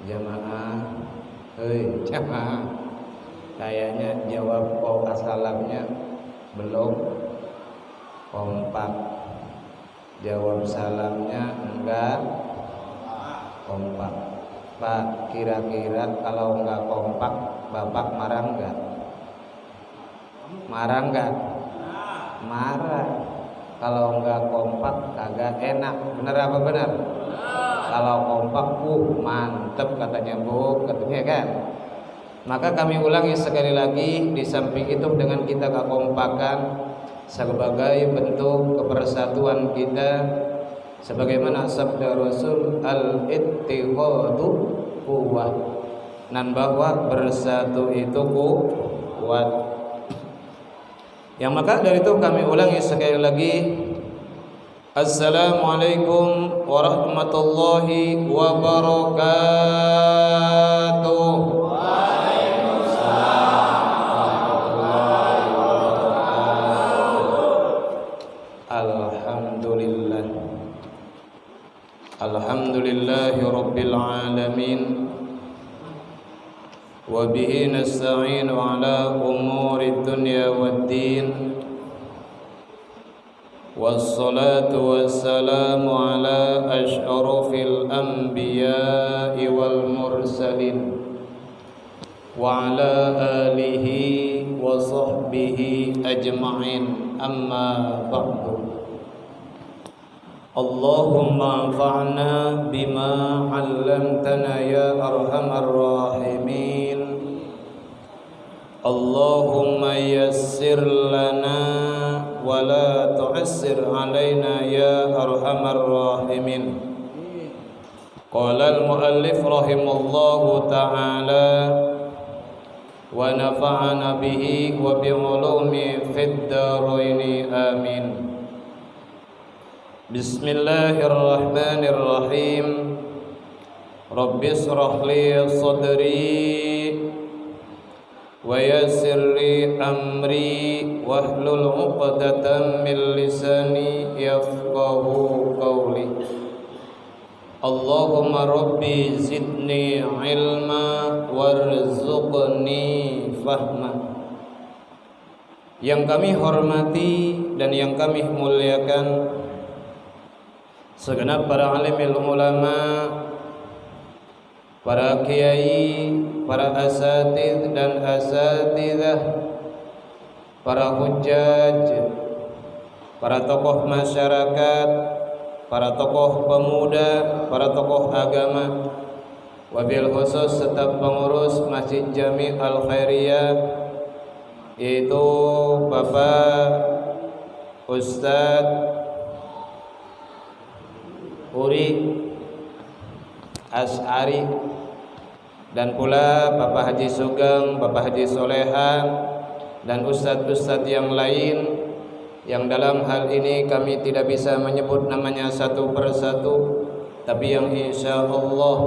Jamaah, jamaah. Kayaknya jawab assalamnya belum kompak. Jawab salamnya enggak kompak. Pak, kira-kira kalau enggak kompak, Bapak marah enggak? Marah enggak? Marah. Kalau enggak kompak kagak enak. Bener apa bener? Kalau kompak, mantep katanya Bu, katanya kan. Maka kami ulangi sekali lagi, di samping itu dengan kita kekompakan sebagai bentuk kepersatuan kita, sebagaimana sabda Rasul, al-ittihadu quwwah, dan bahwa bersatu itu kuat. Yang maka dari itu kami ulangi sekali lagi, Assalamualaikum warahmatullahi wabarakatuh. Waalaikumsalam warahmatullahi wabarakatuh. Alhamdulillah. Alhamdulillahi rabbil alamin. Wa bihi nasta'inu ala umuri dunya waddin. Wassalatu wassalamu ala asyrafil anbiya'i wal mursalin wa ala alihi wa sahbihi ajma'in, amma ba'du. Allahumma anfa'na bima 'allamtana ya arhamar rahimin. Allahumma yassir lana wa la tu'assir alaina ya arhamar rahimin. Qala al-muallif rahimallahu ta'ala wa nafa'ana bihi wa bi'ulumi fid dharaini amin. Bismillahirrahmanirrahim. Rabbi shrah li sadri wa yassir li amri wahlul 'uqdatam min lisani yafqahu qawli. Allahumma rabbi zidni ilma warzuqni fahma. Yang kami hormati dan yang kami muliakan segenap para alim ulama, para kiai, para asatidz dan asatidzah, para hujjaj, para tokoh masyarakat, para tokoh pemuda, para tokoh agama, wabil khusus staf pengurus Masjid Jami Al Khairiyah, yaitu Bapak Ustadz Uri Asy'ari, dan pula Bapak Haji Sugeng, Bapak Haji Solehan, dan ustadz-ustadz yang lain yang dalam hal ini kami tidak bisa menyebut namanya satu persatu, tapi yang insya Allah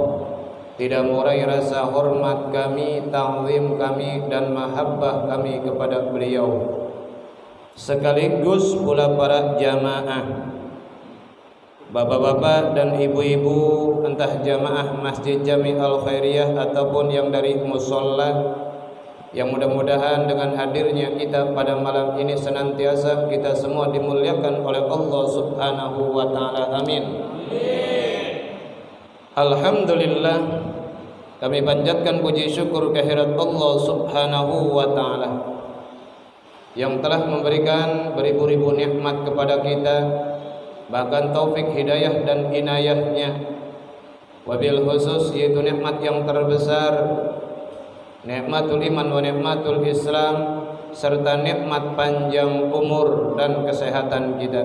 tidak mengurangi rasa hormat kami, ta'zim kami, dan mahabbah kami kepada beliau, sekaligus pula para jamaah, bapak-bapak dan ibu-ibu, entah jamaah Masjid Jami Al Khairiyah ataupun yang dari musholla, yang mudah-mudahan dengan hadirnya kita pada malam ini senantiasa kita semua dimuliakan oleh Allah Subhanahu wa ta'ala. Amin. Alhamdulillah, kami panjatkan puji syukur kehadirat Allah Subhanahu wa ta'ala yang telah memberikan beribu-ribu nikmat kepada kita, bahkan taufik hidayah dan inayahnya, wabil khusus yaitu nikmat yang terbesar, nikmatul iman wa nikmatul Islam, serta nikmat panjang umur dan kesehatan kita.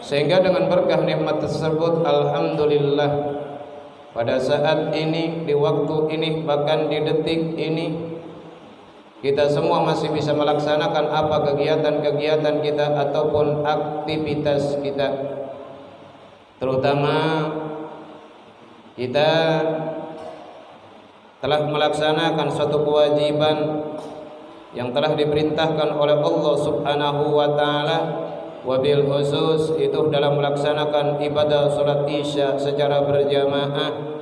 Sehingga dengan berkah nikmat tersebut, alhamdulillah, pada saat ini, di waktu ini, bahkan di detik ini, kita semua masih bisa melaksanakan apa kegiatan-kegiatan kita ataupun aktivitas kita. Terutama kita telah melaksanakan suatu kewajiban yang telah diperintahkan oleh Allah Subhanahu wa ta'ala, wabil khusus itu dalam melaksanakan ibadah salat Isya secara berjamaah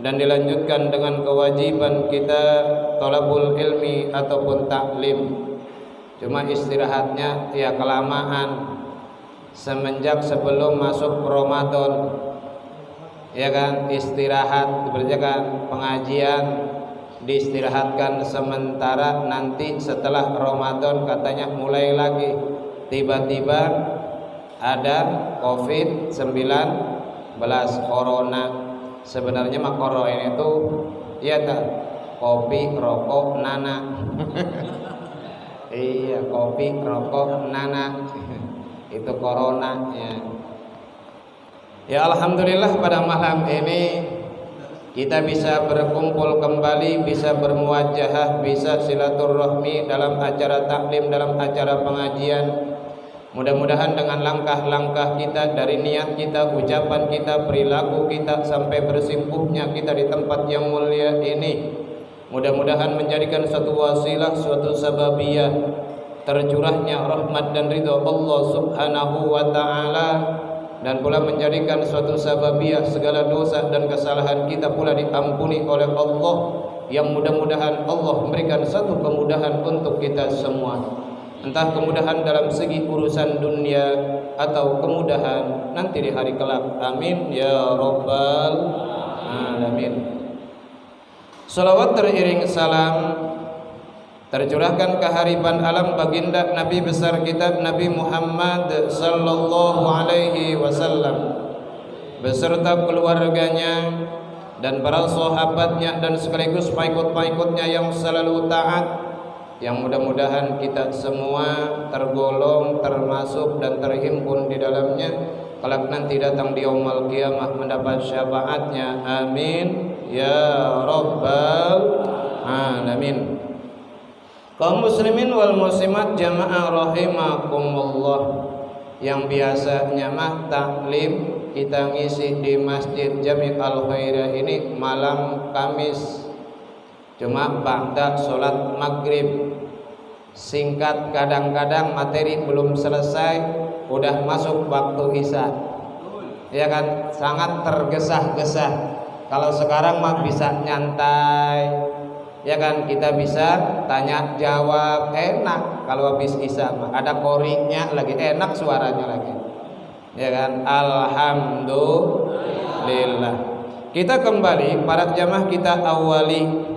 dan dilanjutkan dengan kewajiban kita thalabul ilmi ataupun taklim. Cuma istirahatnya ya kelamaan semenjak sebelum masuk Ramadan, ya kan, istirahat berjalan pengajian diistirahatkan sementara, nanti setelah Ramadan katanya mulai lagi. Tiba-tiba ada COVID-19 corona. Sebenarnya mah corona itu ya tak kopi rokok nana. Iya, kopi rokok nana itu corona ya. Ya alhamdulillah pada malam ini kita bisa berkumpul kembali, bisa bermuajahah, bisa silaturahmi dalam acara taklim, dalam acara pengajian. Mudah-mudahan dengan langkah-langkah kita, dari niat kita, ucapan kita, perilaku kita, sampai bersimpuhnya kita di tempat yang mulia ini, mudah-mudahan menjadikan suatu wasilah, suatu sababiyah tercurahnya rahmat dan ridha Allah Subhanahu wa taala, dan pula menjadikan suatu sababiyah segala dosa dan kesalahan kita pula diampuni oleh Allah, yang mudah-mudahan Allah memberikan satu kemudahan untuk kita semua. Entah kemudahan dalam segi urusan dunia atau kemudahan nanti di hari kelak. Amin ya rabbal alamin. Salawat teriring salam tercurahkan kehariban alam baginda Nabi besar kita Nabi Muhammad sallallahu alaihi wasallam beserta keluarganya dan para sahabatnya dan sekaligus pengikut-pengikutnya yang selalu taat, yang mudah-mudahan kita semua tergolong, termasuk dan terhimpun di dalamnya kelak nanti datang di yaumul qiyamah mendapat syafaatnya. Amin ya rabbal alamin. Kaum muslimin wal muslimat jamaah rahimakumullah, yang biasanya mah taklim kita ngisi di Masjid Jami' Al Khairiyah ini malam Kamis, cuma ba'da sholat maghrib. Singkat, kadang-kadang materi belum selesai udah masuk waktu isya, ya kan, sangat tergesa-gesa. Kalau sekarang mah bisa nyantai, ya kan, kita bisa tanya jawab enak. Kalau habis isya mah ada koringnya lagi, enak suaranya lagi, ya kan. Alhamdulillah. Kita kembali para jamaah kita awali,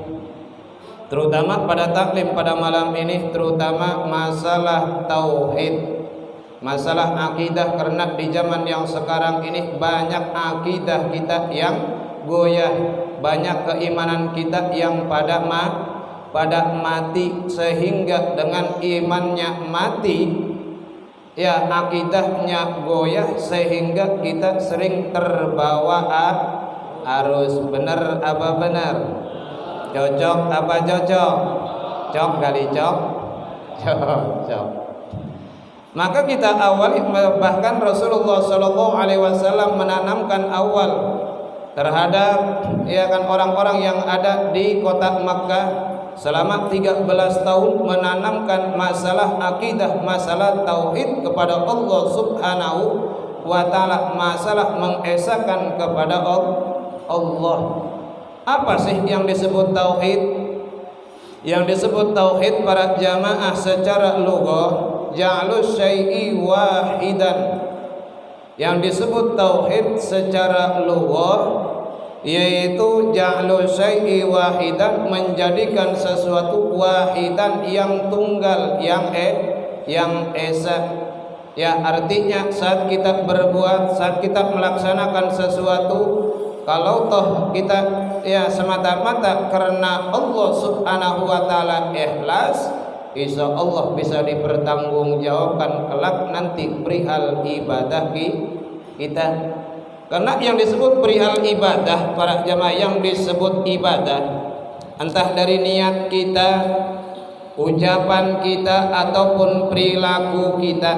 terutama pada taklim pada malam ini, terutama masalah tauhid, masalah akidah, karena di zaman yang sekarang ini banyak akidah kita yang goyah, banyak keimanan kita yang pada mati, sehingga dengan imannya mati ya akidahnya goyah, sehingga kita sering terbawa arus. Benar apa benar? Cocok apa cocok? Cok kali cok. Cok. Maka kita awali, bahkan Rasulullah Shallallahu Alaihi Wasallam menanamkan awal terhadap ya kan orang-orang yang ada di kota Makkah selama 13 tahun, menanamkan masalah akidah, masalah tauhid kepada Allah Subhanahu wa taala, masalah mengesahkan kepada Allah. Apa sih yang disebut tauhid? Yang disebut tauhid para jamaah secara lughah ja'lus syai'i wahidan. Yang disebut tauhid secara lughah yaitu ja'lus syai'i wahidan, menjadikan sesuatu wahidan yang tunggal, yang esa. Ya artinya saat kita berbuat, saat kita melaksanakan sesuatu, kalau toh kita ya semata-mata karena Allah Subhanahu wa taala ikhlas, insya Allah bisa dipertanggungjawabkan kelak nanti perihal ibadah kita. Karena yang disebut perihal ibadah para jamaah, yang disebut ibadah entah dari niat kita, ucapan kita ataupun perilaku kita.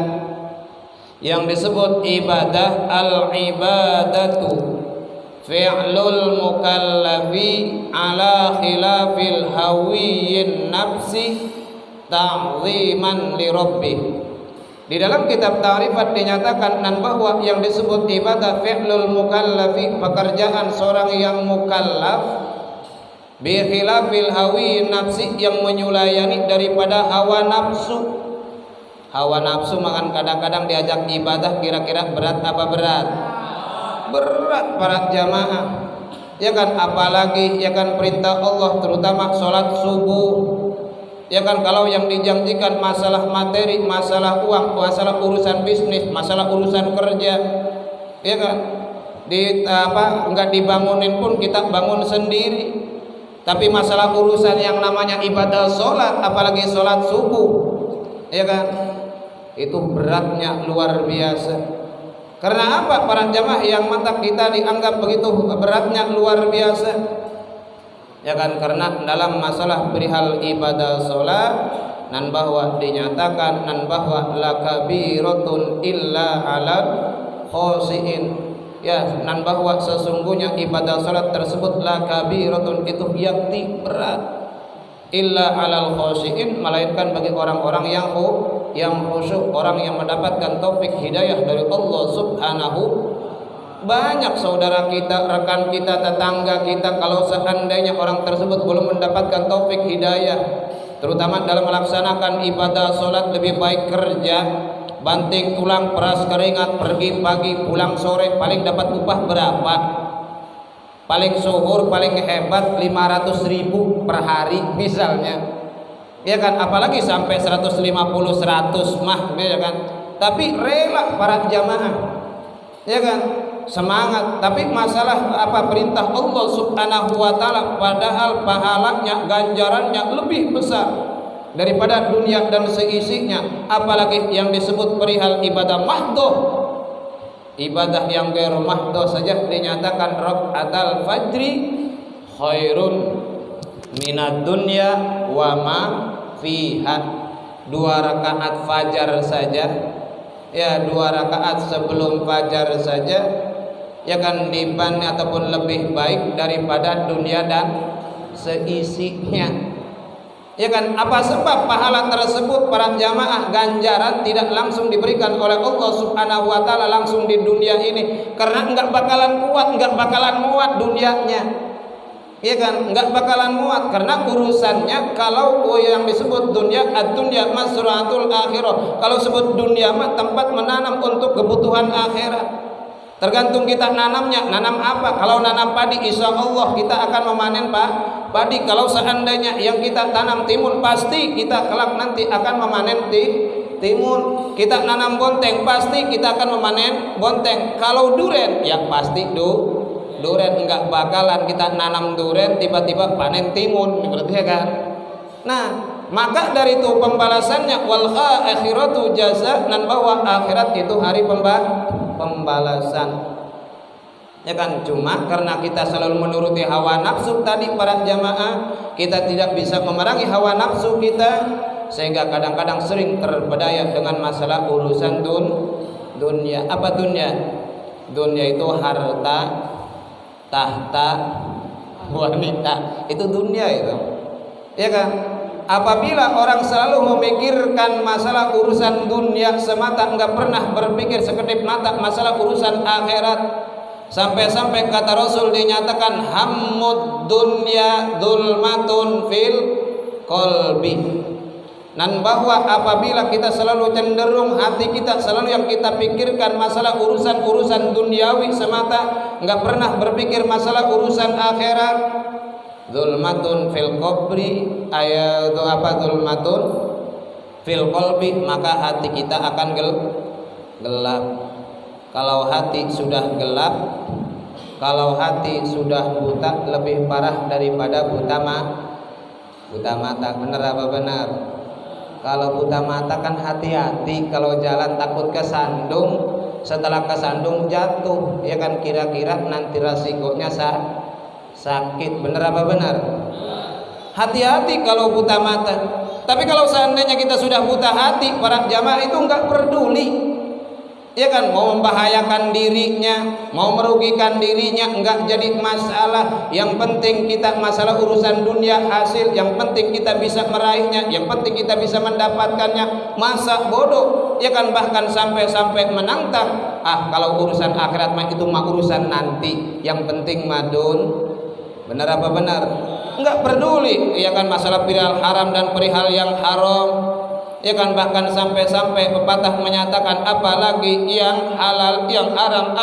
Yang disebut ibadah, al-ibadatu fi'lul mukallafi ala khilafil hawiyyin nafsi ta'ziman li rabbih. Di dalam kitab Ta'rifat dinyatakan nan bahwa yang disebut ibadah fi'lul mukallafi, pekerjaan seorang yang mukallaf, bi khilafil hawi nafsi, yang menyulayani daripada hawa nafsu. Hawa nafsu makan kadang-kadang diajak ibadah, kira-kira berat apa berat? Berat para jamaah. Ya kan, apalagi ya kan perintah Allah, terutama sholat subuh. Ya kan, kalau yang dijanjikan masalah materi, masalah uang, masalah urusan bisnis, masalah urusan kerja, ya kan, enggak dibangunin pun kita bangun sendiri. Tapi masalah urusan yang namanya ibadah sholat, apalagi sholat subuh, ya kan, itu beratnya luar biasa. Karena apa para jamaah yang mantap kita dianggap begitu beratnya luar biasa? Ya kan, karena dalam masalah perihal ibadah sholat nan bahwa dinyatakan nan bahwa la kabiratun illa ala khosiin. Ya, nan bahwa sesungguhnya ibadah sholat tersebut la kabiratun, itu yakti berat, illa alal khosiin, melainkan bagi orang-orang yang khusyuk, orang yang mendapatkan taufik hidayah dari Allah Subhanahu. Banyak saudara kita, rekan kita, tetangga kita, kalau seandainya orang tersebut belum mendapatkan taufik hidayah, terutama dalam melaksanakan ibadah sholat, lebih baik kerja, banting tulang, peras keringat, pergi pagi, pulang sore, paling dapat upah berapa? Paling syukur, paling hebat 500.000 per hari misalnya, ya kan, apalagi sampai 150, 100 mah, ya kan. Tapi rela para jamaah, ya kan, semangat. Tapi masalah apa perintah Allah Subhanahu wa taala, padahal pahalanya, ganjarannya lebih besar daripada dunia dan seisinya, apalagi yang disebut perihal ibadah mahdhah. Ibadah yang ghair mahdhah saja dinyatakan rakaatul fajri khairun minad dunya wa ma fiha. 2 rakaat fajar saja, ya 2 rakaat sebelum fajar saja, ya kan, dibanding ataupun lebih baik daripada dunia dan seisinya. Ya kan, apa sebab pahala tersebut para jamaah, ganjaran tidak langsung diberikan oleh Allah Subhanahu wa taala langsung di dunia ini? Karena enggak bakalan kuat, enggak bakalan muat dunianya. Ya kan, enggak bakalan muat, karena urusannya kalau yang disebut dunia, ad-dunya masra'atul akhirah. Kalau sebut dunia mah tempat menanam untuk kebutuhan akhirat. Tergantung kita nanamnya, nanam apa. Kalau nanam padi, insya Allah kita akan memanen padi. Kalau seandainya yang kita tanam timun, pasti kita kelak nanti akan memanen timun. Kita nanam bonteng, pasti kita akan memanen bonteng. Kalau duren, ya pasti duren. Enggak bakalan kita nanam duren tiba-tiba panen timun, berarti ya kan. Nah, maka dari itu pembalasannya wal akhiratu jaza, nan bahwa akhirat itu hari pembalasan. Ya kan, cuma karena kita selalu menuruti hawa nafsu tadi para jamaah, kita tidak bisa memerangi hawa nafsu kita, sehingga kadang-kadang sering terbedaya dengan masalah urusan dunia. Apa dunia? Dunia itu harta, tahta, wanita, itu dunia itu. Ya kan? Apabila orang selalu memikirkan masalah urusan dunia semata, enggak pernah berpikir sekedip mata masalah urusan akhirat, sampai-sampai kata Rasul dinyatakan hammud dunya dzulmatun fil qalbi. Dan bahwa apabila kita selalu cenderung hati kita selalu yang kita pikirkan masalah urusan duniawi semata, enggak pernah berpikir masalah urusan akhirat, zulmatun fil qabri, ayat apa zulmatun fil qalbi, maka hati kita akan gelap. Kalau hati sudah gelap, kalau hati sudah buta, lebih parah daripada buta mata. Benar apa benar? Kalau buta mata kan hati-hati, kalau jalan takut kesandung, setelah kesandung jatuh, ya kan, kira-kira nanti resikonya sakit. Benar apa benar? Hati-hati kalau buta mata. Tapi kalau seandainya kita sudah buta hati, para jamaah itu enggak peduli. ya kan, mau membahayakan dirinya, mau merugikan dirinya, enggak jadi masalah. Yang penting kita masalah urusan dunia hasil, yang penting kita bisa meraihnya, yang penting kita bisa mendapatkannya. Masa bodoh, ya kan, bahkan sampai menantang, kalau urusan akhirat mah itu mah urusan nanti, yang penting madun. Benar apa benar? Enggak peduli, ya kan, masalah perihal haram dan perihal yang haram. Ya kan, bahkan sampai pepatah menyatakan apalagi yang halal yang haram